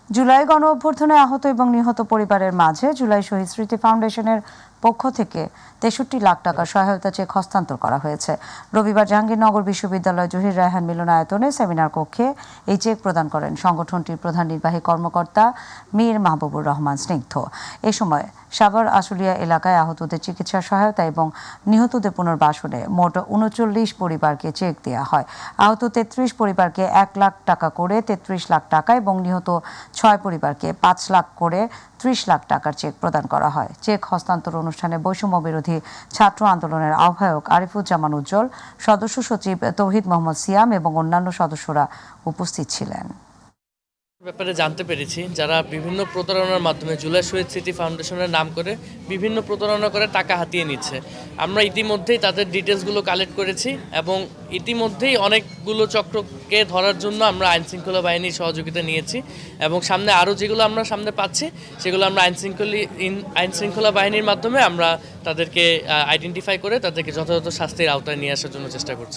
জুলাই গণ অভ্যুত্থানে আহত এবং নিহত পরিবারের মাঝে জুলাই শহীদ স্মৃতি ফাউন্ডেশনের পক্ষ থেকে ৬৩ লাখ টাকা সহায়তা চেক হস্তান্তর করা হয়েছে। রবিবার জাহাঙ্গীরনগর বিশ্ববিদ্যালয় জহির রায়হান মিলনায়তনে সেমিনার কক্ষে এই চেক প্রদান করেন সংগঠনটির প্রধান নির্বাহী কর্মকর্তা মীর মাহবুবুর রহমান স্নিগ্ধ। এ সময় সাভার আশুলিয়া এলাকায় আহতদের চিকিৎসা সহায়তা এবং নিহতদের পুনর্বাসনে মোট ৩৯ পরিবারকে চেক দেওয়া হয়। আহত ৩৩ পরিবারকে ১ লাখ টাকা করে ৩৩ লাখ টাকা এবং নিহত ৬ পরিবারকে ৫ লাখ করে ৩০ লাখ টাকার চেক প্রদান করা হয়। চেক হস্তান্তর অনুষ্ঠানে বৈষম্য বিরোধী ছাত্র আন্দোলনের আহ্বায়ক আরিফুজ্জামান উজ্জ্বল, সদস্য সচিব তৌহিদ মোহাম্মদ সিয়াম এবং অন্যান্য সদস্যরা উপস্থিত ছিলেন। ব্যাপারে জানতে পেরেছি যারা বিভিন্ন প্রতারণার মাধ্যমে জুলাই শহীদ স্মৃতি ফাউন্ডেশনের নাম করে বিভিন্ন প্রতারণা করে টাকা হাতিয়ে নিচ্ছে। আমরা ইতিমধ্যেই তাদের ডিটেলসগুলো কালেক্ট করেছি এবং ইতিমধ্যেই অনেকগুলো চক্রকে ধরার জন্য আমরা আইনশৃঙ্খলা বাহিনীর সহযোগিতা নিয়েছি এবং সামনে আরও যেগুলো আমরা সামনে পাচ্ছি সেগুলো আমরা আইনশৃঙ্খলা বাহিনীর মাধ্যমে আমরা তাদেরকে আইডেন্টিফাই করে তাদেরকে যথাযথ শাস্তির আওতায় নিয়ে আসার জন্য চেষ্টা করছি।